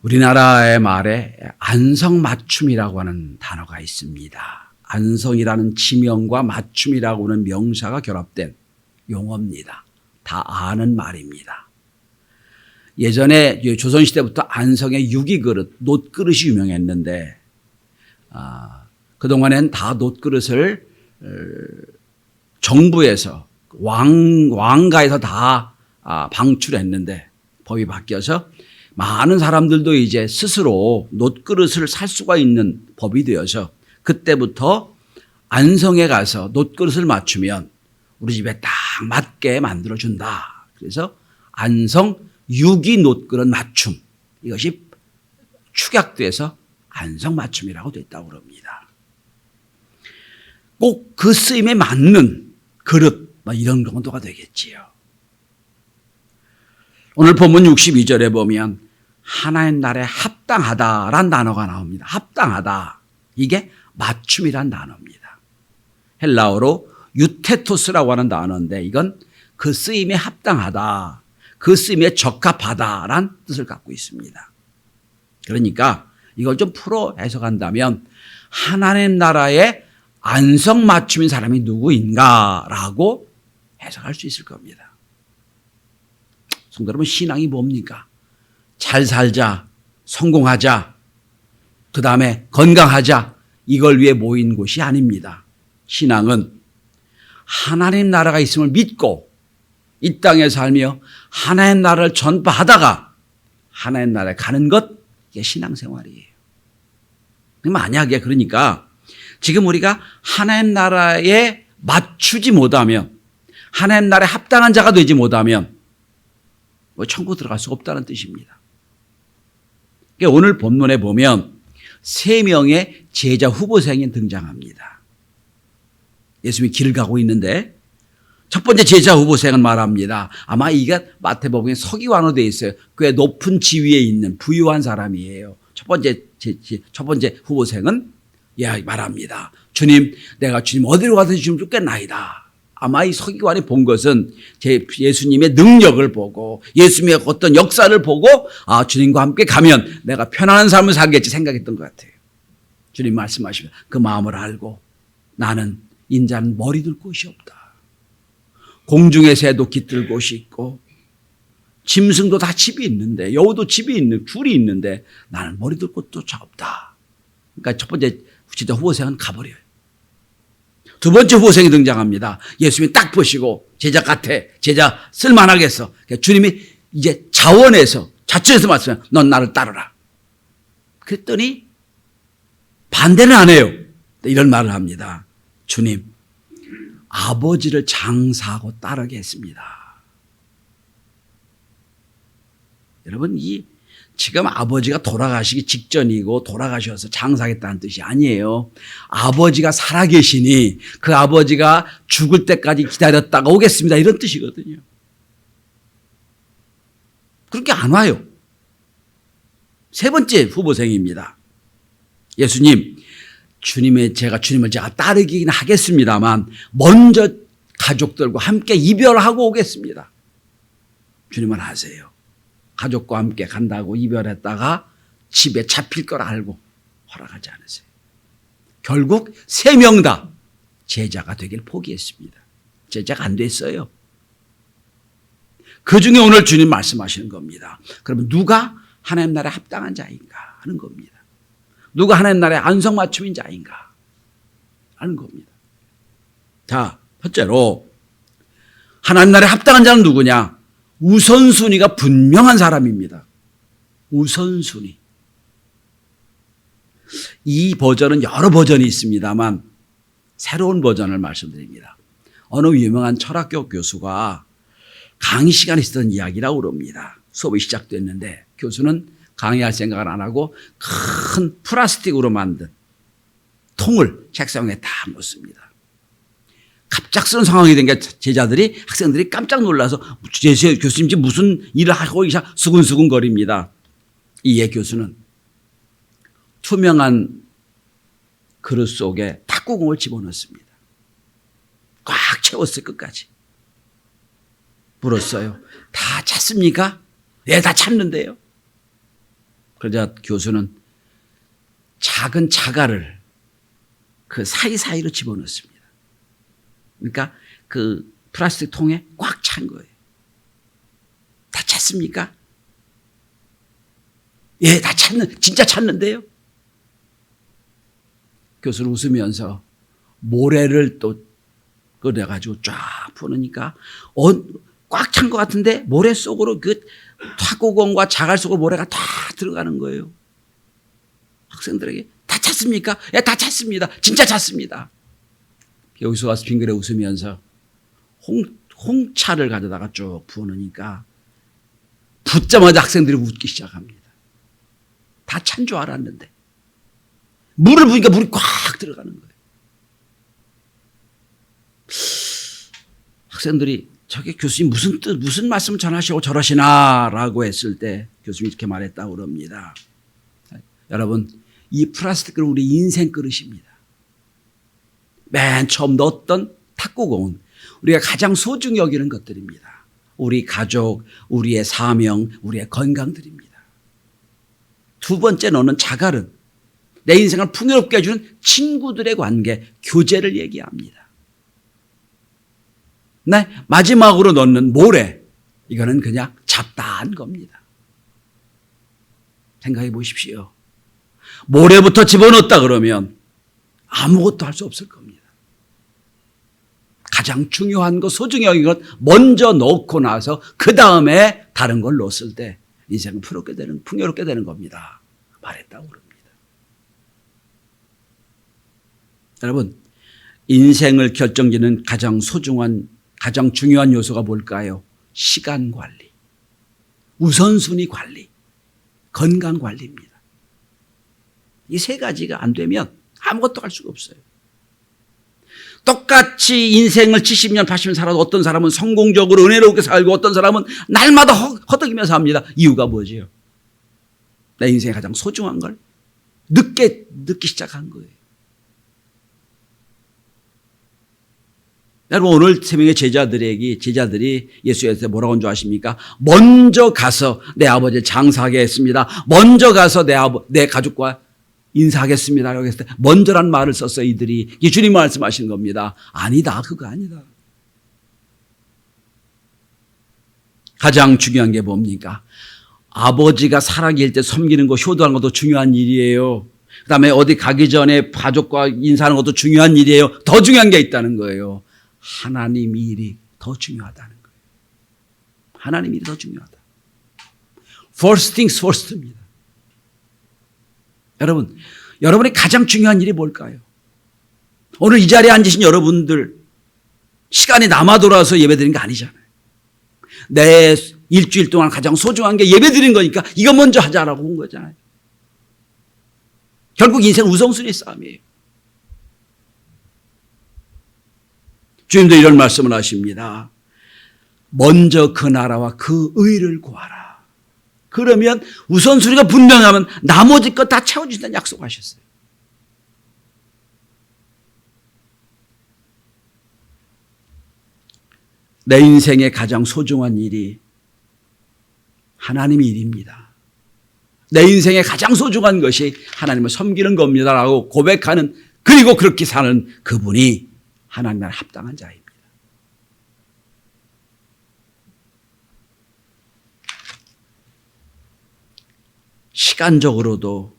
우리나라의 말에 안성맞춤이라고 하는 단어가 있습니다. 안성이라는 지명과 맞춤이라고 하는 명사가 결합된 용어입니다. 다 아는 말입니다. 예전에 조선시대부터 안성의 유기그릇, 놋그릇이 유명했는데 그동안엔 다 놋그릇을 정부에서 왕가에서 다 방출했는데 법이 바뀌어서 많은 사람들도 이제 스스로 놋그릇을 살 수가 있는 법이 되어서 그때부터 안성에 가서 놋그릇을 맞추면 우리 집에 딱 맞게 만들어준다. 그래서 안성 유기 놋그릇 맞춤, 이것이 축약돼서 안성 맞춤이라고 됐다고 그럽니다. 꼭 그 쓰임에 맞는 그릇, 이런 정도가 되겠지요. 오늘 본문 62절에 보면 하나의 날에 합당하다라는 단어가 나옵니다. 합당하다. 이게 맞춤이란 단어입니다. 헬라어로 유테토스라고 하는 단어인데 이건 그 쓰임에 합당하다, 그 쓰임에 적합하다라는 뜻을 갖고 있습니다. 그러니까 이걸 좀 풀어 해석한다면 하나님 나라에 안성맞춤인 사람이 누구인가라고 해석할 수 있을 겁니다. 성도 여러분, 신앙이 뭡니까? 잘 살자, 성공하자, 그 다음에 건강하자, 이걸 위해 모인 곳이 아닙니다. 신앙은 하나님 나라가 있음을 믿고 이 땅에 살며 하나님 나라를 전파하다가 하나님 나라에 가는 것, 이게 신앙생활이에요. 만약에 그러니까 지금 우리가 하나님 나라에 맞추지 못하면, 하나님 나라에 합당한 자가 되지 못하면 천국 들어갈 수 없다는 뜻입니다. 오늘 본문에 보면 3명의 제자 후보생이 등장합니다. 예수님이 길을 가고 있는데 첫 번째 제자 후보생은 말합니다. 아마 이게 마태복음에 서기관으로 되어 있어요. 꽤 높은 지위에 있는 부유한 사람이에요. 첫 번째 후보생은 말합니다. 주님, 내가 주님 어디로 가서 주님 쫓겠나이다. 아마 이 서기관이 본 것은 예수님의 능력을 보고 예수님의 어떤 역사를 보고 주님과 함께 가면 내가 편안한 삶을 살겠지 생각했던 것 같아요. 주님 말씀하시면 그 마음을 알고 나는 인자는 머리 둘 곳이 없다. 공중의 새도 깃들 곳이 있고 짐승도 다 집이 있는데 여우도 집이 있는 굴이 있는데 나는 머리 둘 곳도 없다. 그러니까 첫 번째 진짜 후보생은 가버려요. 두 번째 후보생이 등장합니다. 예수님이 딱 보시고 제자 같아, 제자 쓸만하겠어. 주님이 이제 자원해서 자처해서 말씀해요. 넌 나를 따르라. 그랬더니 반대는 안 해요. 이런 말을 합니다. 주님, 아버지를 장사하고 따르겠습니다. 여러분, 지금 아버지가 돌아가시기 직전이고 돌아가셔서 장사하겠다는 뜻이 아니에요. 아버지가 살아계시니 그 아버지가 죽을 때까지 기다렸다가 오겠습니다. 이런 뜻이거든요. 그렇게 안 와요. 세 번째 후보생입니다. 예수님, 제가 주님을 따르긴 하겠습니다만 먼저 가족들과 함께 이별하고 오겠습니다. 주님은 하세요. 가족과 함께 간다고 이별했다가 집에 잡힐 걸 알고 허락하지 않으세요. 결국 3명 다 제자가 되길 포기했습니다. 제자가 안 됐어요. 그 중에 오늘 주님 말씀하시는 겁니다. 그러면 누가 하나님 나라에 합당한 자인가 하는 겁니다. 누가 하나님 나라에 안성맞춤인 자인가 하는 겁니다. 자, 첫째로 하나님 나라에 합당한 자는 누구냐? 우선순위가 분명한 사람입니다. 우선순위. 이 버전은 여러 버전이 있습니다만 새로운 버전을 말씀드립니다. 어느 유명한 철학교 교수가 강의 시간에 있었던 이야기라고 그럽니다. 수업이 시작됐는데 교수는 강의할 생각을 안 하고 큰 플라스틱으로 만든 통을 책상 위에 다 놓습니다. 갑작스러운 상황이 된 게 학생들이 깜짝 놀라서 교수님 지금 무슨 일을 하고 수근수근 거립니다. 이에 교수는 투명한 그릇 속에 탁구공을 집어넣습니다. 꽉 채웠어요. 끝까지. 물었어요. 다 찼습니까? 네, 다 찼는데요. 그러자 교수는 작은 자갈을 그 사이사이로 집어넣습니다. 그러니까 그 플라스틱 통에 꽉 찬 거예요. 다 찼습니까? 예, 다 진짜 찼는데요. 교수는 웃으면서 모래를 또 꺼내가지고 쫙 부으니까 꽉 찬 것 같은데 모래 속으로 그 탁구공과 자갈 속으로 모래가 다 들어가는 거예요. 학생들에게 다 찼습니까? 예, 다 찼습니다. 진짜 찼습니다. 여기서 와서 빙그레 웃으면서 홍차를 가져다가 쭉 부으니까 붓자마자 학생들이 웃기 시작합니다. 다 찬 줄 알았는데 물을 부으니까 물이 꽉 들어가는 거예요. 학생들이 저게 교수님 무슨 말씀 전하시고 저러시나라고 했을 때 교수님이 이렇게 말했다고 그럽니다. 여러분, 이 플라스틱 그릇 우리 인생 그릇입니다. 맨 처음 넣었던 탁구공은 우리가 가장 소중히 여기는 것들입니다. 우리 가족, 우리의 사명, 우리의 건강들입니다. 두 번째 넣는 자갈은 내 인생을 풍요롭게 해주는 친구들의 관계, 교제를 얘기합니다. 네, 마지막으로 넣는 모래, 이거는 그냥 잡다한 겁니다. 생각해 보십시오. 모래부터 집어넣었다 그러면 아무것도 할 수 없을 겁니다. 가장 중요한 것, 소중히 여긴 것 먼저 넣고 나서 그 다음에 다른 걸 넣었을 때 인생은 풍요롭게 되는 겁니다. 말했다고 그럽니다. 여러분, 인생을 결정짓는 가장 중요한 요소가 뭘까요? 시간 관리, 우선순위 관리, 건강 관리입니다. 이 세 가지가 안 되면 아무것도 할 수가 없어요. 똑같이 인생을 70년, 80년 살아도 어떤 사람은 성공적으로 은혜롭게 살고 어떤 사람은 날마다 허덕이면서 삽니다. 이유가 뭐지요? 내 인생에 가장 소중한 걸 늦게 듣기 시작한 거예요. 여러분, 오늘 세 명의 제자들이 예수한테 뭐라고 한 줄 아십니까? 먼저 가서 내 아버지를 장사하게 했습니다. 먼저 가서 내 가족과 인사하겠습니다. 라고 했을 때 먼저란 말을 썼어요. 이들이. 이게 주님 말씀하신 겁니다. 아니다. 그거 아니다. 가장 중요한 게 뭡니까? 아버지가 살아계실 때 섬기는 거, 효도하는 것도 중요한 일이에요. 그 다음에 어디 가기 전에 가족과 인사하는 것도 중요한 일이에요. 더 중요한 게 있다는 거예요. 하나님 일이 더 중요하다는 거예요. 하나님 일이 더 중요하다. First things first입니다. 여러분, 여러분의 가장 중요한 일이 뭘까요? 오늘 이 자리에 앉으신 여러분들 시간이 남아 돌아서 예배드린 거 아니잖아요. 내 일주일 동안 가장 소중한 게 예배드린 거니까 이거 먼저 하자라고 온 거잖아요. 결국 인생 우선순위 싸움이에요. 주님도 이런 말씀을 하십니다. 먼저 그 나라와 그 의를 구하라. 그러면 우선순위가 분명하면 나머지 것 다 채워주신다는 약속하셨어요. 내 인생의 가장 소중한 일이 하나님의 일입니다. 내 인생의 가장 소중한 것이 하나님을 섬기는 겁니다라고 고백하는, 그리고 그렇게 사는 그분이 하나님 나라에 합당한 자입니다. 시간적으로도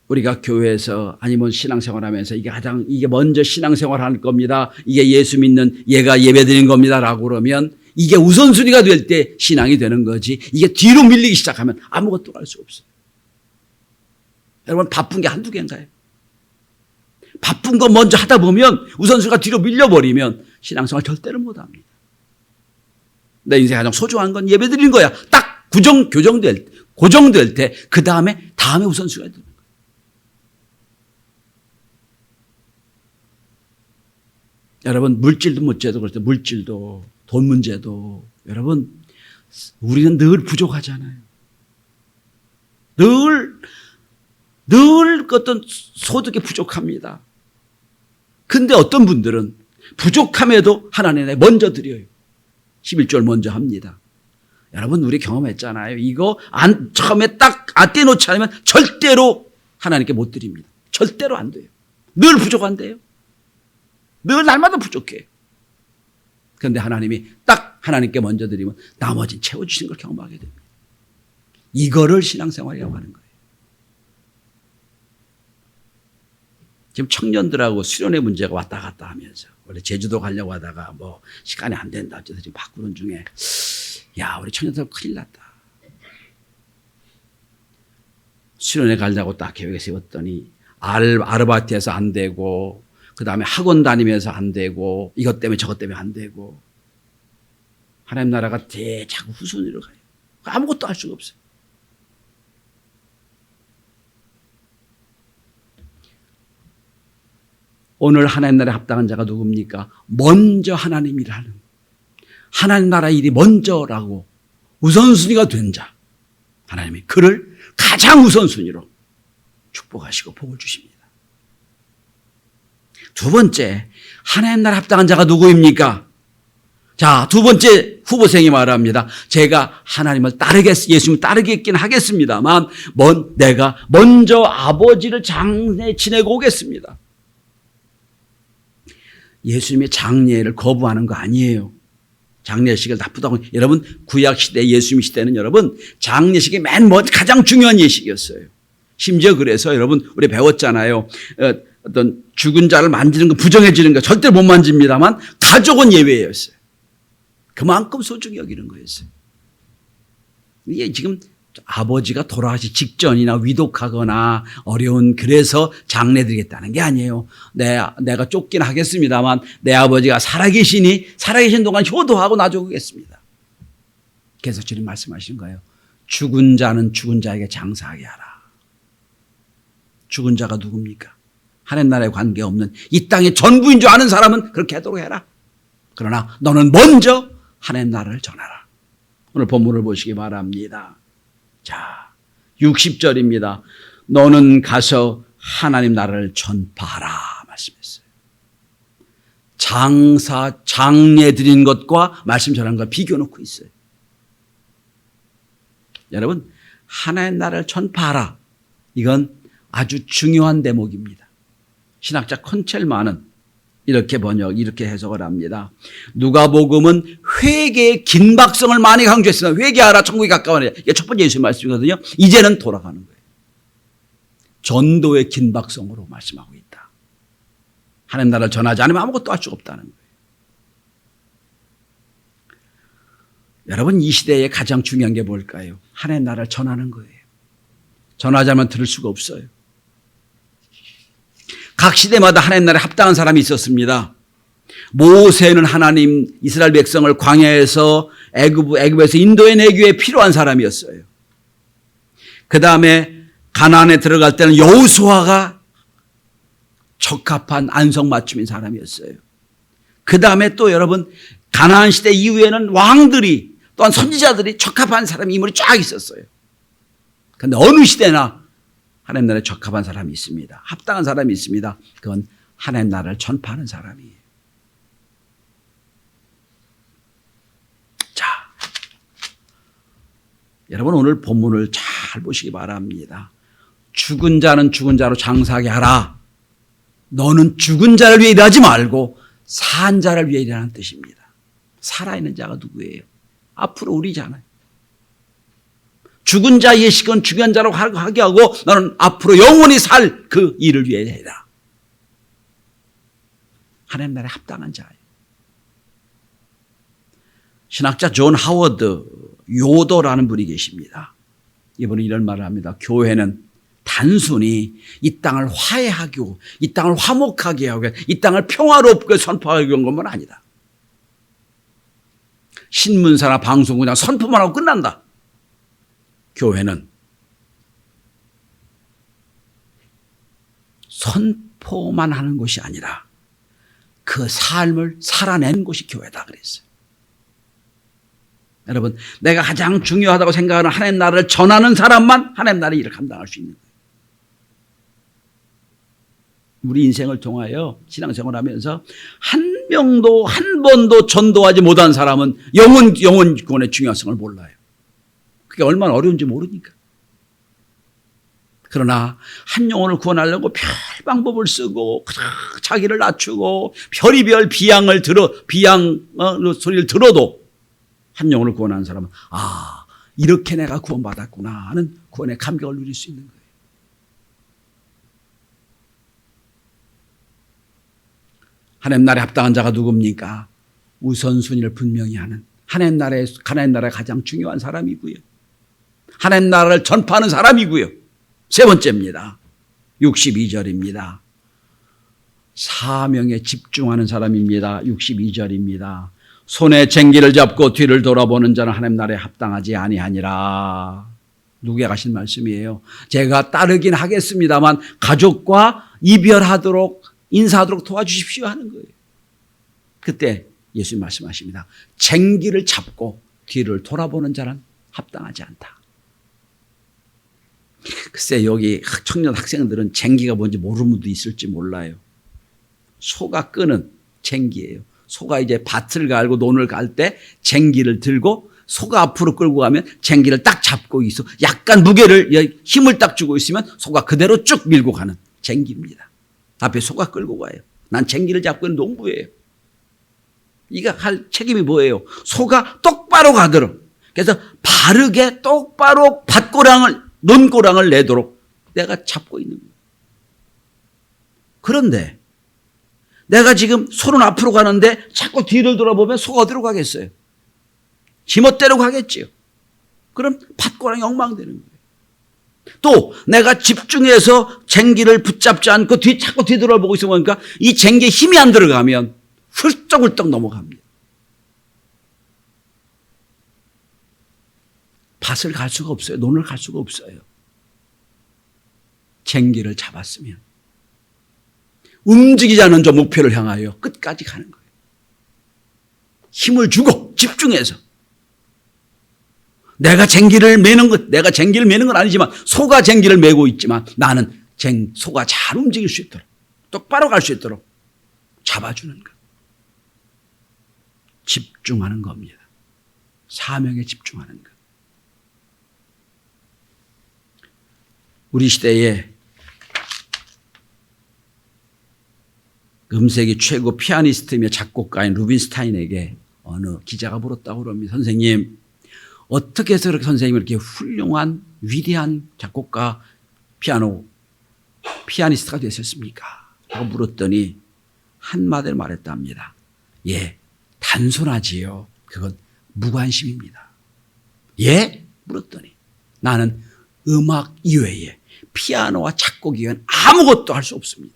우리가 교회에서 아니면 신앙생활하면서 이게 먼저 신앙생활할 겁니다. 이게 예수 믿는 얘가 예배드리는 겁니다라고 그러면 이게 우선순위가 될 때 신앙이 되는 거지. 이게 뒤로 밀리기 시작하면 아무것도 할 수 없어요. 여러분, 바쁜 게 한두 개인가요? 바쁜 거 먼저 하다 보면 우선순위가 뒤로 밀려버리면 신앙생활 절대로 못합니다. 내 인생에 가장 소중한 건 예배드리는 거야. 딱 고정될 때 그 다음에 우선순위가 되는 거예요. 여러분, 물질도 문제도 그렇죠. 물질도, 돈 문제도. 여러분, 우리는 늘 부족하잖아요. 늘 어떤 소득이 부족합니다. 근데 어떤 분들은 부족함에도 하나님에 먼저 드려요. 11조를 먼저 합니다. 여러분 우리 경험했잖아요. 이거 처음에 딱 떼놓지 않으면 절대로 하나님께 못 드립니다. 절대로 안 돼요. 늘 부족한데요. 늘 날마다 부족해요. 그런데 하나님이 딱 하나님께 먼저 드리면 나머지는 채워주신 걸 경험하게 됩니다. 이거를 신앙생활이라고 하는 거예요. 지금 청년들하고 수련회 문제가 왔다 갔다 하면서 원래 제주도 가려고 하다가 뭐 시간이 안 된다 어쩌다 지금 바꾸는 중에 야 우리 청년들 큰일 났다. 수련회 가려고 딱 계획을 세웠더니 아르바이트해서 안 되고 그 다음에 학원 다니면서 안 되고 이것 때문에 저것 때문에 안 되고 하나님 나라가 자꾸 후순위로 가요. 아무것도 할 수가 없어요. 오늘 하나님 나라에 합당한 자가 누굽니까? 먼저 하나님 일하는 하나님 나라 일이 먼저라고 우선순위가 된 자. 하나님이 그를 가장 우선순위로 축복하시고 복을 주십니다. 두 번째, 하나님 나라에 합당한 자가 누구입니까? 자, 두 번째 후보생이 말합니다. 제가 하나님을 예수님을 따르겠긴 하겠습니다만 내가 먼저 아버지를 장례 지내고 오겠습니다. 예수님의 장례를 거부하는 거 아니에요. 장례식을 나쁘다고. 여러분 구약시대 예수님 시대는 여러분 장례식이 가장 중요한 예식이었어요. 심지어 그래서 여러분 우리 배웠잖아요. 어떤 죽은 자를 만지는 거 부정해지는 거 절대 못 만집니다만 가족은 예외였어요. 그만큼 소중히 여기는 거였어요. 이게 지금 아버지가 돌아가시 직전이나 위독하거나 어려운 그래서 장례 드리겠다는 게 아니에요. 내가 쫓긴 하겠습니다만 내 아버지가 살아계신 동안 효도하고 놔주겠습니다. 그래서 주님 말씀하시는 거예요. 죽은 자는 죽은 자에게 장사하게 하라. 죽은 자가 누굽니까? 하나님 나라에 관계없는 이 땅의 전부인 줄 아는 사람은 그렇게 하도록 해라. 그러나 너는 먼저 하나님 나라를 전하라. 오늘 본문을 보시기 바랍니다. 자, 60절입니다. 너는 가서 하나님 나라를 전파하라 말씀했어요. 장례 드린 것과 말씀 전한 걸 비교 놓고 있어요. 여러분, 하나님 나라를 전파하라. 이건 아주 중요한 대목입니다. 신학자 컨첼만은 이렇게 해석을 합니다. 누가복음은 회개의 긴박성을 많이 강조했습니다. 회개하라 천국이 가까워라. 이게 첫 번째 예수의 말씀이거든요. 이제는 돌아가는 거예요. 전도의 긴박성으로 말씀하고 있다. 하나님 나라를 전하지 않으면 아무것도 할 수가 없다는 거예요. 여러분 이 시대에 가장 중요한 게 뭘까요? 하나님 나라를 전하는 거예요. 전하자면 들을 수가 없어요. 각 시대마다 하나님 나라에 합당한 사람이 있었습니다. 모세는 하나님 이스라엘 백성을 광야에서 애굽에서 인도에 내기에 필요한 사람이었어요. 그 다음에 가나안에 들어갈 때는 여호수아가 적합한 안성맞춤인 사람이었어요. 그 다음에 또 여러분 가나안 시대 이후에는 왕들이 또한 선지자들이 적합한 사람이 인물이 쫙 있었어요. 그런데 어느 시대나 하나님 나라에 적합한 사람이 있습니다. 합당한 사람이 있습니다. 그건 하나님 나라를 전파하는 사람이에요. 자, 여러분 오늘 본문을 잘 보시기 바랍니다. 죽은 자는 죽은 자로 장사하게 하라. 너는 죽은 자를 위해 일하지 말고 산 자를 위해 일하는 뜻입니다. 살아있는 자가 누구예요? 앞으로 우리잖아요. 죽은 자 예식은 중요한 자로 하게 하고 너는 앞으로 영원히 살 그 일을 위해 해라. 하나님 나라에 합당한 자예요. 신학자 존 하워드 요더라는 분이 계십니다. 이분은 이런 말을 합니다. 교회는 단순히 이 땅을 화해하게 하고 이 땅을 화목하게 하고 이 땅을 평화롭게 선포하기 위한 것만 아니다. 신문사나 방송 그냥 선포만 하고 끝난다. 교회는 선포만 하는 것이 아니라 그 삶을 살아내는 것이 교회다 그랬어요. 여러분 내가 가장 중요하다고 생각하는 하나님 나라를 전하는 사람만 하나님 나라의 일을 감당할 수 있는 거예요. 우리 인생을 통하여 신앙생활을 하면서 한 번도 전도하지 못한 사람은 영혼 구원의 중요성을 몰라요. 그게 얼마나 어려운지 모르니까. 그러나 한 영혼을 구원하려고 별 방법을 쓰고 자기를 낮추고 별의별 비양 소리를 들어도 한 영혼을 구원하는 사람은 이렇게 내가 구원받았구나 하는 구원의 감격을 누릴 수 있는 거예요. 하나님 나라에 합당한 자가 누굽니까? 우선순위를 분명히 하는 하나님 나라에 가장 중요한 사람이고요. 하나님 나라를 전파하는 사람이고요. 세 번째입니다. 62절입니다. 사명에 집중하는 사람입니다. 62절입니다. 손에 쟁기를 잡고 뒤를 돌아보는 자는 하나님 나라에 합당하지 아니하니라. 누구에게 하신 말씀이에요? 제가 따르긴 하겠습니다만 가족과 이별하도록 인사하도록 도와주십시오 하는 거예요. 그때 예수님 말씀하십니다. 쟁기를 잡고 뒤를 돌아보는 자는 합당하지 않다. 글쎄 여기 청년 학생들은 쟁기가 뭔지 모르는 분도 있을지 몰라요. 소가 끄는 쟁기예요. 소가 이제 밭을 갈고 논을 갈 때 쟁기를 들고 소가 앞으로 끌고 가면 쟁기를 딱 잡고 있어. 약간 무게를 힘을 딱 주고 있으면 소가 그대로 쭉 밀고 가는 쟁기입니다. 앞에 소가 끌고 가요. 난 쟁기를 잡고 있는 농부예요. 이가 할 책임이 뭐예요? 소가 똑바로 가도록. 그래서 바르게 똑바로 논고랑을 내도록 내가 잡고 있는 거예요. 그런데 내가 지금 소는 앞으로 가는데 자꾸 뒤를 돌아보면 소가 어디로 가겠어요? 지멋대로 가겠지요. 그럼 밭고랑이 엉망되는 거예요. 또 내가 집중해서 쟁기를 붙잡지 않고 자꾸 뒤돌아보고 있어 보니까 이 쟁기에 힘이 안 들어가면 훌쩍훌쩍 넘어갑니다. 밭을 갈 수가 없어요. 논을 갈 수가 없어요. 쟁기를 잡았으면 움직이지 않은 저 목표를 향하여 끝까지 가는 거예요. 힘을 주고 집중해서. 내가 쟁기를 매는 건 아니지만 소가 쟁기를 매고 있지만 나는 소가 잘 움직일 수 있도록 똑바로 갈 수 있도록 잡아주는 것. 집중하는 겁니다. 사명에 집중하는 것. 우리 시대에 음색이 최고 피아니스트이며 작곡가인 루빈스타인에게 어느 기자가 물었다고 그럽니다. 선생님, 어떻게 해서 그렇게 선생님이 이렇게 훌륭한 위대한 작곡가 피아니스트가 되셨습니까? 라고 물었더니 한마디를 말했답니다. 예, 단순하지요. 그건 무관심입니다. 예? 물었더니 나는 음악 이외에 피아노와 작곡 이외에는 아무것도 할 수 없습니다.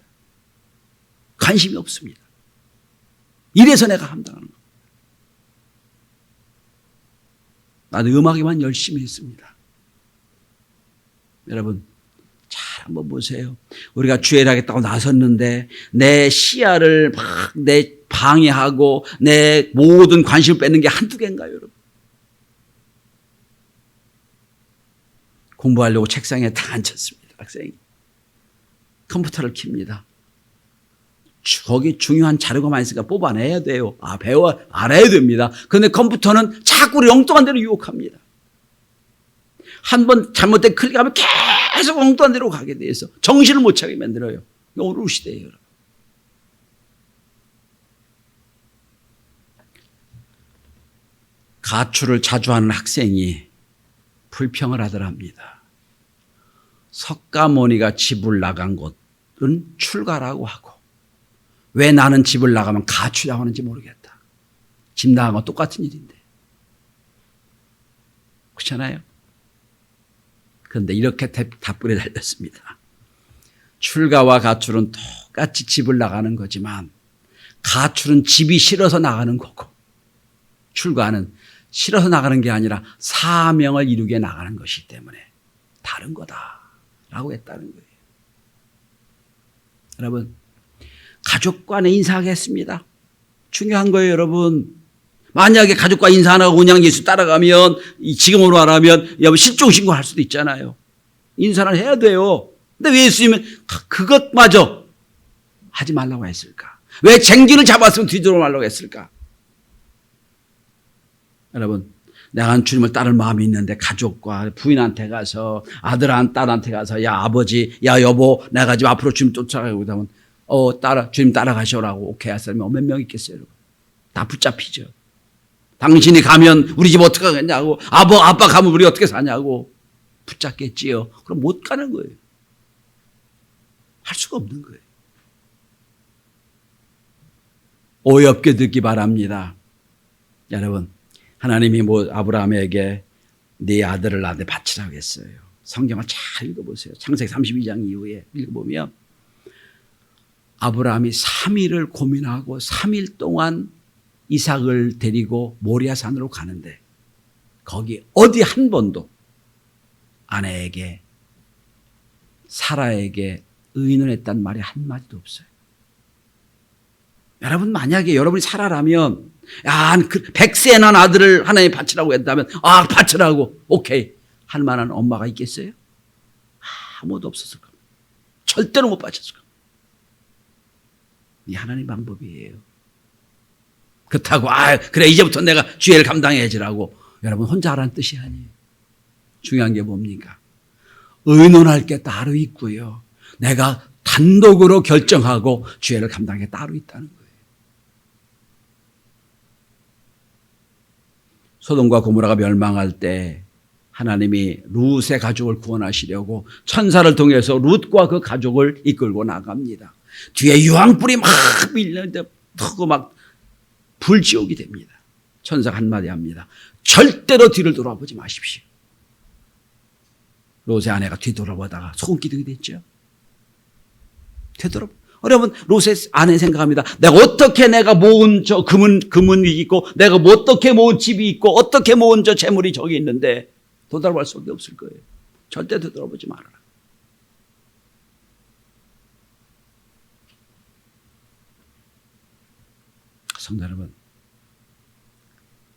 관심이 없습니다. 이래서 내가 함당하는 겁니다. 나도 음악에만 열심히 했습니다. 여러분 잘 한번 보세요. 우리가 주애를 하겠다고 나섰는데 내 시야를 막 방해하고 내 모든 관심을 뺏는 게 한두 개인가요, 여러분? 공부하려고 책상에 다 앉혔습니다. 학생이. 컴퓨터를 켭니다. 거기 중요한 자료가 많이 있으니까 뽑아내야 돼요. 알아야 됩니다. 그런데 컴퓨터는 자꾸 엉뚱한 데로 유혹합니다. 한번 잘못된 클릭하면 계속 엉뚱한 데로 가게 돼서 정신을 못 차게 만들어요. 오늘 시대예요, 여러분. 가출을 자주 하는 학생이 불평을 하더랍니다. 석가모니가 집을 나간 곳은 출가라고 하고 왜 나는 집을 나가면 가출하는지 모르겠다. 집 나간 건 똑같은 일인데. 그렇잖아요? 그런데 이렇게 답글이 달렸습니다. 출가와 가출은 똑같이 집을 나가는 거지만 가출은 집이 싫어서 나가는 거고 출가는 싫어서 나가는 게 아니라 사명을 이루게 나가는 것이기 때문에 다른 거다라고 했다는 거예요. 여러분, 가족 간에 인사하겠습니다. 중요한 거예요, 여러분. 만약에 가족과 인사 안 하고 그냥 예수 따라가면 지금으로 말하면 실종 신고할 수도 있잖아요. 인사를 해야 돼요. 근데 왜 예수님은 그것마저 하지 말라고 했을까? 왜 쟁기를 잡았으면 뒤돌아 말라고 했을까? 여러분, 내가 주님을 따를 마음이 있는데 가족과 부인한테 가서 아들한 딸한테 가서 야 아버지 야 여보 내가 지금 앞으로 주님 쫓아가고 그러면 주님 따라가셔라고 오케이 할 사람이 몇 명 있겠어요? 여러분? 다 붙잡히죠. 당신이 가면 우리 집 어떻게 하겠냐고 아빠 가면 우리 어떻게 사냐고 붙잡겠지요. 그럼 못 가는 거예요. 할 수가 없는 거예요. 오해 없게 듣기 바랍니다. 여러분 하나님이 아브라함에게 네 아들을 나한테 바치라고 했어요. 성경을 잘 읽어보세요. 창세기 32장 이후에 읽어보면 아브라함이 3일을 고민하고 3일 동안 이삭을 데리고 모리아산으로 가는데 거기 어디 한 번도 아내에게 사라에게 의논했단 말이 한마디도 없어요. 여러분 만약에 여러분이 사라라면 야, 100세 난 아들을 하나님이 바치라고 했다면 바치라고 오케이 할 만한 엄마가 있겠어요? 아무도 없었을 겁니다. 절대로 못 바쳤을 겁니다. 이 하나님 방법이에요. 그렇다고 그래 이제부터 내가 주애를 감당해야지라고 여러분 혼자 하라는 뜻이 아니에요. 중요한 게 뭡니까? 의논할 게 따로 있고요. 내가 단독으로 결정하고 주애를 감당할 게 따로 있다는 거예요. 소돔과 고모라가 멸망할 때 하나님이 룻의 가족을 구원하시려고 천사를 통해서 룻과 그 가족을 이끌고 나갑니다. 뒤에 유황불이 막 밀리는데 터고 막 불지옥이 됩니다. 천사가 한마디 합니다. 절대로 뒤를 돌아보지 마십시오. 롯의 아내가 뒤돌아보다가 소금기둥이 됐죠. 여러분 롯의 아내 생각합니다. 내가 모은 저 금은이 있고 내가 어떻게 모은 집이 있고 어떻게 모은 저 재물이 저기 있는데 도달할 수밖에 없을 거예요. 절대 뒤돌아보지 말아라. 성도 여러분,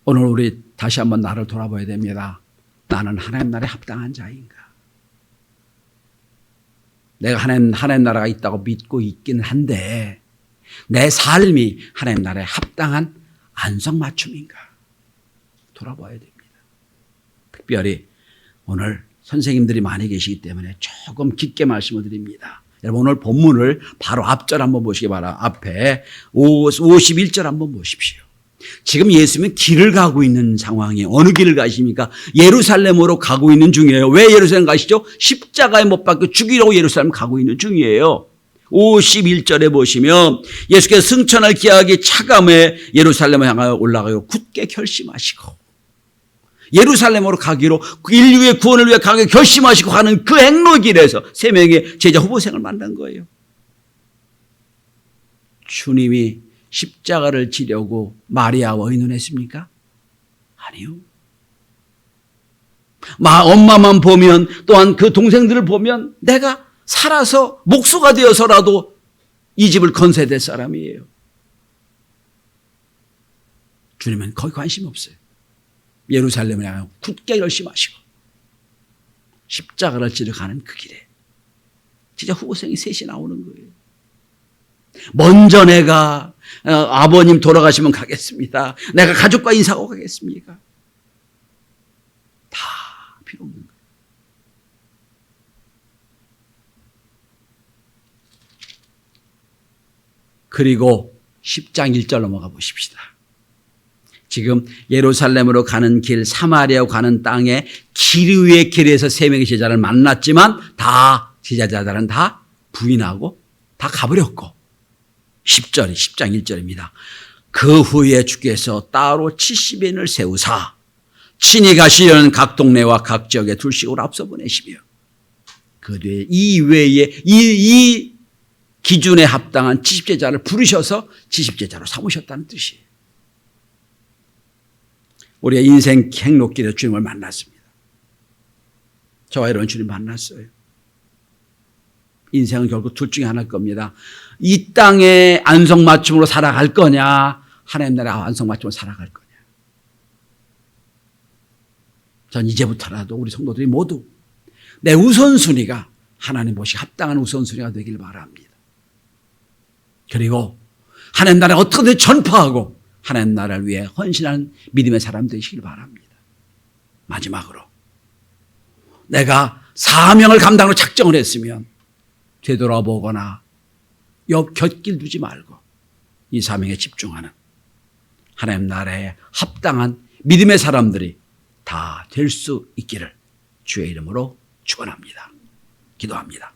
오늘 우리 다시 한번 나를 돌아봐야 됩니다. 나는 하나님 나라에 합당한 자인가? 내가 하나님 나라가 있다고 믿고 있긴 한데 내 삶이 하나님 나라에 합당한 안성맞춤인가? 돌아봐야 됩니다. 특별히 오늘 선생님들이 많이 계시기 때문에 조금 깊게 말씀을 드립니다. 여러분 오늘 본문을 바로 앞절 한번 보시기 바랍니다. 앞에 51절 한번 보십시오. 지금 예수님은 길을 가고 있는 상황이에요. 어느 길을 가십니까? 예루살렘으로 가고 있는 중이에요. 왜 예루살렘 가시죠? 십자가에 못 박혀 죽이려고 예루살렘 가고 있는 중이에요. 51절에 보시면 예수께서 승천할 기약이 차감해 예루살렘을 향하여 올라가요. 굳게 결심하시고 예루살렘으로 가기로 인류의 구원을 위해 가기로 결심하시고 가는 그 행로길에서 세 명의 제자 후보생을 만난 거예요. 주님이 십자가를 지려고 마리아와 의논했습니까? 아니요. 엄마만 보면 또한 그 동생들을 보면 내가 살아서 목수가 되어서라도 이 집을 건설해야 될 사람이에요. 주님은 거기 관심 없어요. 예루살렘을 향하여 굳게 결심하시고 십자가를 지러 가는 그 길에 진짜 후보생이 셋이 나오는 거예요. 먼저 내가 아버님 돌아가시면 가겠습니다. 내가 가족과 인사하고 가겠습니까? 다 필요 없는 거예요. 그리고 10장 1절 넘어가 보십시다. 지금 예루살렘으로 가는 길, 사마리아로 가는 땅에 길 위의 길에서 세 명의 제자를 만났지만 제자들은 다 부인하고 다 가버렸고 10장 1절입니다. 그 후에 주께서 따로 70인을 세우사 친히 가시려는 각 동네와 각 지역에 둘씩으로 앞서 보내시며 그 뒤에 이 외에 이 기준에 합당한 70제자를 부르셔서 70제자로 삼으셨다는 뜻이에요. 우리가 인생 행로길에 주님을 만났습니다. 저와 이런 주님 만났어요. 인생은 결국 둘 중에 하나일 겁니다. 이 땅에 안성맞춤으로 살아갈 거냐, 하나님 나라의 안성맞춤으로 살아갈 거냐. 전 이제부터라도 우리 성도들이 모두 내 우선순위가 하나님 보시 합당한 우선순위가 되길 바랍니다. 그리고 하나님 나라를 어떻게든 전파하고 하나님 나라를 위해 헌신하는 믿음의 사람 되시길 바랍니다. 마지막으로 내가 사명을 감당으로 작정을 했으면 되돌아보거나 옆 곁길 두지 말고 이 사명에 집중하는 하나님 나라에 합당한 믿음의 사람들이 다 될 수 있기를 주의 이름으로 축원합니다. 기도합니다.